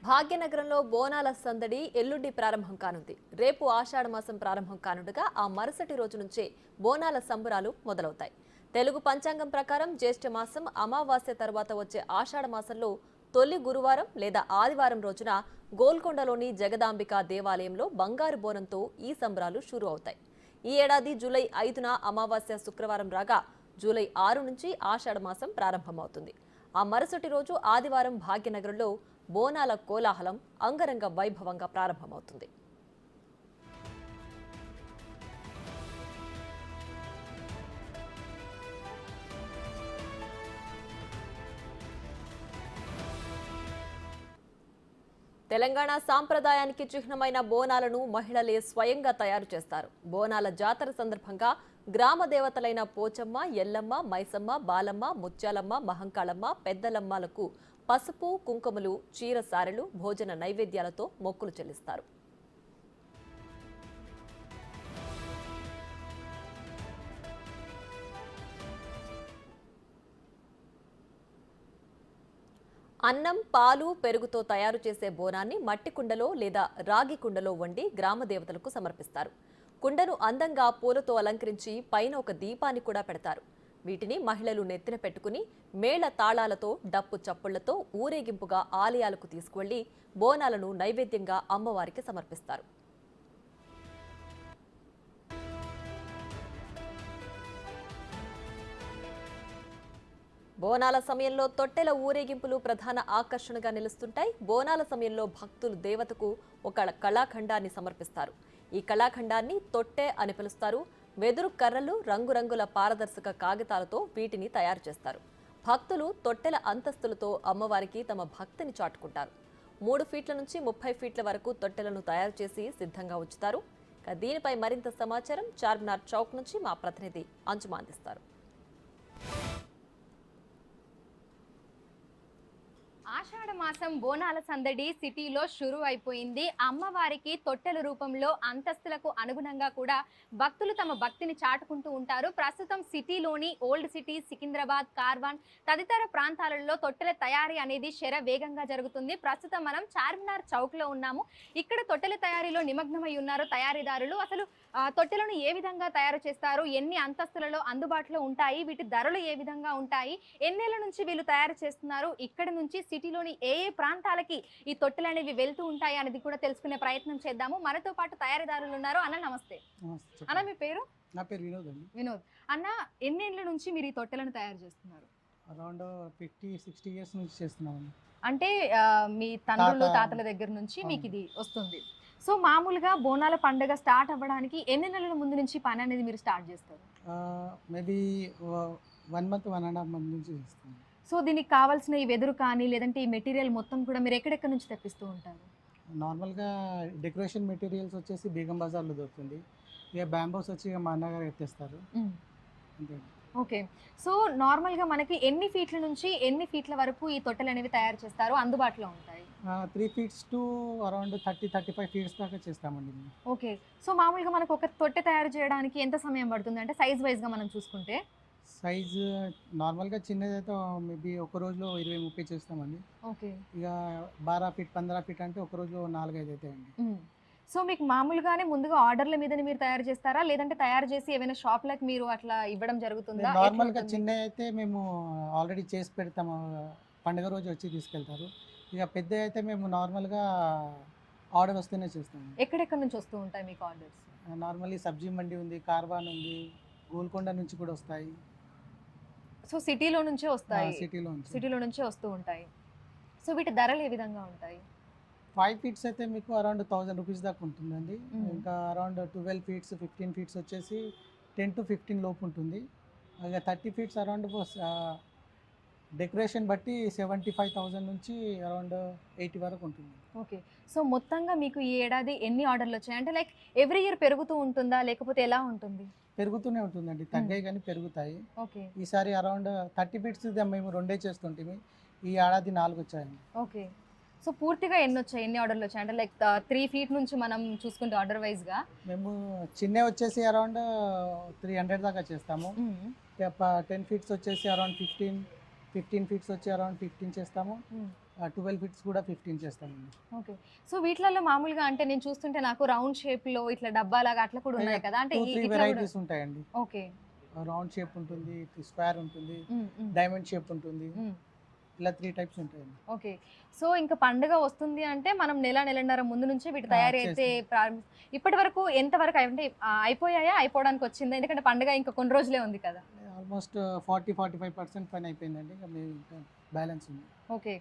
భాగ్యనగరంలో బోనాల సందడి ఎల్లుండి ప్రారంభం కానుంది. రేపు ఆషాఢ మాసం ప్రారంభం కానుండగా ఆ మరుసటి రోజు నుంచే బోనాల సంబరాలు మొదలవుతాయి. తెలుగు పంచాంగం ప్రకారం జ్యేష్ఠ మాసం అమావాస్య తర్వాత వచ్చే ఆషాఢ మాసంలో తొలి గురువారం లేదా ఆదివారం రోజున గోల్కొండలోని జగదాంబిక దేవాలయంలో బంగారు బోనంతో ఈ సంబరాలు షురు అవుతాయి. ఈ ఏడాది జూలై 5న అమావాస్య శుక్రవారం రాగా జూలై 6 నుంచి ఆషాఢ మాసం ప్రారంభమవుతుంది. ఆ మరుసటి రోజు ఆదివారం భాగ్యనగరంలో బోనాల కోలాహలం అంగరంగ వైభవంగా ప్రారంభమవుతుంది. తెలంగాణ సాంప్రదాయానికి చిహ్నమైన బోనాలను మహిళలే స్వయంగా తయారు చేస్తారు. బోనాల జాతర సందర్భంగా గ్రామ దేవతలైన పోచమ్మ, ఎల్లమ్మ, మైసమ్మ, బాలమ్మ, ముత్యాలమ్మ, మహంకాళమ్మ, పెద్దలమ్మలకు పసుపు, కుంకుమలు, చీర సారెలు, భోజన నైవేద్యాలతో మొక్కులు చెల్లిస్తారు. అన్నం, పాలు, పెరుగుతో తయారు చేసే బోనాన్ని మట్టి కుండలో లేదా రాగి కుండలో వండి గ్రామ దేవతలకు సమర్పిస్తారు. కుండను అందంగా పూలతో అలంకరించి పైన ఒక దీపాన్ని కూడా పెడతారు. వీటిని మహిళలు నెత్తిన పెట్టుకుని మేళ తాళాలతో, డప్పు చప్పుళ్లతో ఊరేగింపుగా ఆలయాలకు తీసుకువెళ్లి బోనాలను నైవేద్యంగా అమ్మవారికి సమర్పిస్తారు. బోనాల సమయంలో తొట్టెల ఊరేగింపులు ప్రధాన ఆకర్షణగా నిలుస్తుంటాయి. బోనాల సమయంలో భక్తులు దేవతకు ఒక కళాఖండాన్ని సమర్పిస్తారు. ఈ కళాఖండాన్ని తొట్టె అని పిలుస్తారు. వెదురు కర్రలు, రంగురంగుల పారదర్శక కాగితాలతో వీటిని తయారు చేస్తారు. భక్తులు తొట్టెల అంతస్తులతో అమ్మవారికి తమ భక్తిని చాటుకుంటారు. 3 ఫీట్ల నుంచి 30 ఫీట్ల వరకు తొట్టెలను తయారు చేసి సిద్ధంగా ఉంచుతారు. దీనిపై మరింత సమాచారం చార్మినార్ చౌక్ నుంచి మా ప్రతినిధి అంజుమా అందిస్తారు. ఆషాఢ మాసం బోనాల సందడి సిటీలో షురు అయిపోయింది. అమ్మవారికి తొట్టెల రూపంలో అంతస్తులకు అనుగుణంగా కూడా భక్తులు తమ భక్తిని చాటుకుంటూ ఉంటారు. ప్రస్తుతం సిటీలోని ఓల్డ్ సిటీ, సికింద్రాబాద్, కార్వాన్ తదితర ప్రాంతాలలో తొట్టెల తయారీ అనేది వేగంగా జరుగుతుంది. ప్రస్తుతం మనం చార్మినార్ చౌక్లో ఉన్నాము. ఇక్కడ తొట్టెల తయారీలో నిమగ్నమై ఉన్నారు తయారీదారులు. అసలు తొట్టెలను ఏ విధంగా తయారు చేస్తారు, ఎన్ని అంతస్తులలో అందుబాటులో ఉంటాయి, వీటి ధరలు ఏ విధంగా ఉంటాయి, ఎన్నేళ్ల నుంచి వీళ్ళు తయారు చేస్తున్నారు, ఇక్కడ నుంచి సిటీలోని ఏ ప్రాంతాలకి ఈ తొట్టెలు అనేవి వెళ్తూ ఉంటాయి అనేది కూడా తెలుసుకునే ప్రయత్నం చేద్దాము. మనతో పాటు తయారీదారులు ఉన్నారు. అన్న నమస్తే. అన్న మీ పేరు? నా పేరు వినోద్ అండి. వినోద్ అన్న, ఎన్నేళ్ల నుంచి మీరు ఈ తొట్టెలను తయారు చేస్తున్నారు? అరౌండ్ 50-60 ఇయర్స్ నుంచి చేస్తున్నామండి. అంటే మీ తండ్రులు తాతల దగ్గర నుంచి మీకు ఇది వస్తుంది. సో మామూలుగా బోనాల పండుగ స్టార్ట్ అవ్వడానికి ఎన్ని నెలల ముందు నుంచి పని అనేది మీరు స్టార్ట్ చేస్తారు? మేబీ 1 month 1.5 month నుంచి చేస్తాను. సో దీనికి కావాల్సిన ఈ వెదురు కానీ లేదంటే ఈ మెటీరియల్ మొత్తం కూడా మీరు ఎక్కడెక్కడ నుంచి తెప్పిస్తూ ఉంటారు? నార్మల్గా డెకరేషన్ మెటీరియల్స్ వచ్చేసి బేగం బజార్లో దొరుకుతుంది. ఇక బ్యాంబోస్ వచ్చి ఇక మా అన్నగారు ఎత్తేస్తారు. అంతే. ఓకే. సో నార్మల్గా మనకి ఎన్ని ఫీట్ల నుంచి ఎన్ని ఫీట్ల వరకు ఈ తొట్టెలు అనేవి తయారు చేస్తారు, అందుబాటులో ఉంటాయి? 3 feet to అరౌండ్ 30-35 feet దాకా చేస్తామండి. ఓకే. సో మామూలుగా మనకు ఒక తొట్టె తయారు చేయడానికి ఎంత సమయం పడుతుంది? అంటే సైజ్ వైజ్గా మనం చూసుకుంటే సైజు నార్మల్గా చిన్నదైతే మేబీ ఒక రోజులో 20-30 చేస్తామండి. ఓకే. ఇక 12 feet 15 feet అంటే ఒక రోజులో 4-5 అవుతాయండి. సో మీకు మామూలుగానే ముందుగా ఆర్డర్ల మీదనే మీరు తయారు చేస్తారా, లేదంటే తయారు చేసి ఏమైనా షాప్లకు మీరు అట్లా ఇవ్వడం జరుగుతుందా? నార్మల్గా చిన్న అయితే మేము ఆల్రెడీ చేసి పెడతాము, పండుగ రోజు వచ్చి తీసుకెళ్తారు. ఇక పెద్ద అయితే మేము నార్మల్గా ఆర్డర్ వస్తేనే చేస్తాము. ఎక్కడెక్కడ నుంచి వస్తూ ఉంటాయి మీకు ఆర్డర్స్? నార్మల్లీ సబ్జీ మండి ఉంది, కార్వాన్ ఉంది, గోల్కొండ నుంచి కూడా వస్తాయి. సో సిటీలో నుంచే వస్తాయి? సిటీలో నుంచే వస్తూ ఉంటాయి. సో వీటి ధరలు ఏ విధంగా ఉంటాయి? 5 feet అయితే మీకు అరౌండ్ 1000 రూపీస్ దాకా ఉంటుందండి. ఇంకా అరౌండ్ 12 feet 15 feet వచ్చేసి 10 to 15 లోపు ఉంటుంది. ఇక 30 feet అరౌండ్ డెకరేషన్ బట్టి 75,000 నుంచి అరౌండ్ 80 వరకు ఉంటుంది. ఓకే. సో మొత్తంగా మీకు ఈ ఏడాది ఎన్ని ఆర్డర్లు వచ్చాయి? అంటే లైక్ ఎవ్రీ ఇయర్ పెరుగుతూ ఉంటుందా లేకపోతే ఎలా ఉంటుంది? పెరుగుతూనే ఉంటుందండి, తగ్గాయి కానీ పెరుగుతాయి. ఓకే. ఈసారి అరౌండ్ 30 feet మేము 2 చేస్తుంటే ఈ ఏడాది 4 వచ్చాయండి. ఓకే. సో పూర్తిగా ఎన్ని వచ్చాయి, ఎన్ని ఆర్డర్లు వచ్చాయి? అంటే లైక్ 3 feet నుంచి మనం చూసుకుంటే ఆర్డర్ వైజ్గా మేము చిన్న వచ్చేసి అరౌండ్ 300 దాకా చేస్తాము. 10 feet వచ్చేసి అరౌండ్ 15 feet వచ్చి అరౌండ్ 15 చేస్తాము. 12 ఫీట్స్ కూడా 15 చేస్తామండి. ఓకే. సో వీటిలలో మామూలుగా అంటే నేను చూస్తుంటే నాకు రౌండ్ షేప్ లో ఇట్లా డబ్బాలాగా అట్లా కూడా ఉన్నాయి కదా, అంటే 2-3 ఇట్లా కూడా. వెరైటీస్ ఉంటాయండి. ఓకే. రౌండ్ షేప్ ఉంటుంది, స్క్వేర్ ఉంటుంది, ఉమ్, ఉమ్, డైమండ్ షేప్ ఉంటుంది, ఉమ్. ఇలా 3 టైప్స్ ఉంటాయండి. ఓకే. సో ఇంకా పండుగ వస్తుంది అంటే మనం నెలన్నర ముందు నుంచి వీటి తయారీ అయితే ఇప్పటి వరకు ఎంత వరకు అంటే అయిపోయాయా, అయిపోవడానికి వచ్చిందా? ఎందుకంటే పండుగ ఇంకా కొన్ని రోజులే ఉంది కదా. ఆల్మోస్ట్ 40-45% పని అయిపోయిందండి. ఇంకా మేము ఇంకా బ్యాలెన్స్ ఉంది. ఓకే.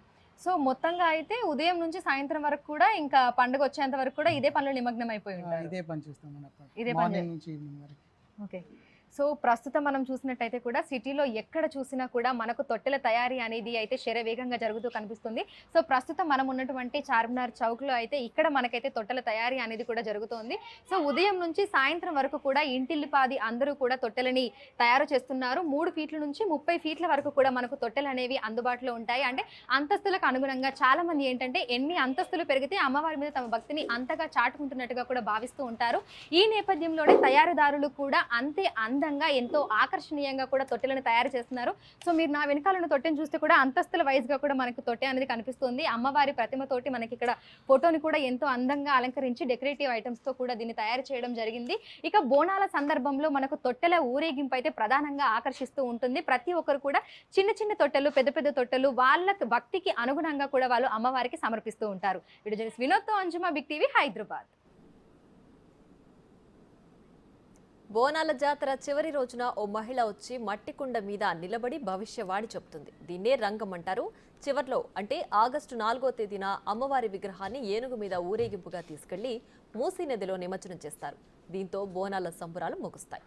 సో మొత్తంగా అయితే ఉదయం నుంచి సాయంత్రం వరకు కూడా ఇంకా పండుగ వచ్చేంత వరకు కూడా ఇదే పనిలో నిమగ్నం అయిపోయి ఉంటారు. ఇదే పని చేస్తాం మనం ఇదే పని మార్నింగ్ నుంచి ఈవినింగ్ వరకు. ఓకే. సో ప్రస్తుతం మనం చూసినట్టయితే కూడా సిటీలో ఎక్కడ చూసినా కూడా మనకు తొట్టెల తయారీ అనేది అయితే శరవేగంగా జరుగుతూ కనిపిస్తుంది. సో ప్రస్తుతం మనం ఉన్నటువంటి చార్మినార్ చౌక్లో అయితే ఇక్కడ మనకైతే తొట్టెల తయారీ అనేది కూడా జరుగుతోంది. సో ఉదయం నుంచి సాయంత్రం వరకు కూడా ఇంటిల్లిపాది అందరూ కూడా తొట్టెలని తయారు చేస్తున్నారు. 3 ఫీట్ల నుంచి 30 ఫీట్ల వరకు కూడా మనకు తొట్టెలు అనేవి అందుబాటులో ఉంటాయి. అంటే అంతస్తులకు అనుగుణంగా చాలా మంది ఏంటంటే ఎన్ని అంతస్తులు పెరిగితే అమ్మవారి మీద తమ భక్తిని అంతగా చాటుకుంటున్నట్టుగా కూడా భావిస్తూ ఉంటారు. ఈ నేపథ్యంలోనే తయారీదారులు కూడా అంతే అందంగా ఎంతో ఆకర్షణీయంగా కూడా తొట్టెలను తయారు చేస్తున్నారు. సో మీరు నా వెనకాల ఉన్న తొట్టెను చూస్తే కూడా అంతస్తుల వైజ్ గా కూడా మనకు తొట్టె అనేది కనిపిస్తుంది. అమ్మవారి ప్రతిమతోటి మనకి ఇక్కడ ఫోటోని కూడా ఎంతో అందంగా అలంకరించి డెకరేటివ్ ఐటమ్స్ తో కూడా దీన్ని తయారు చేయడం జరిగింది. ఇక బోనాల సందర్భంలో మనకు తొట్టెల ఊరేగింపు అయితే ప్రధానంగా ఆకర్షిస్తూ ఉంటుంది. ప్రతి ఒక్కరు కూడా చిన్న చిన్న తొట్టెలు, పెద్ద పెద్ద తొట్టెలు వాళ్ళకి భక్తికి అనుగుణంగా కూడా వాళ్ళు అమ్మవారికి సమర్పిస్తూ ఉంటారు. వీడియో జర్నలిస్ట్ వినోద్తో అంజుమా, బిగ్ టీవీ, హైదరాబాద్. బోనాల జాతర చివరి రోజున ఓ మహిళ వచ్చి మట్టి కుండ మీద నిలబడి భవిష్యవాణి చెప్తుంది. దీన్నే రంగం అంటారు. చివర్లో అంటే ఆగస్టు 4వ తేదీన అమ్మవారి విగ్రహాన్ని ఏనుగు మీద ఊరేగింపుగా తీసుకెళ్లి మూసీ నదిలో నిమజ్జనం చేస్తారు. దీంతో బోనాల సంబురాలు ముగుస్తాయి.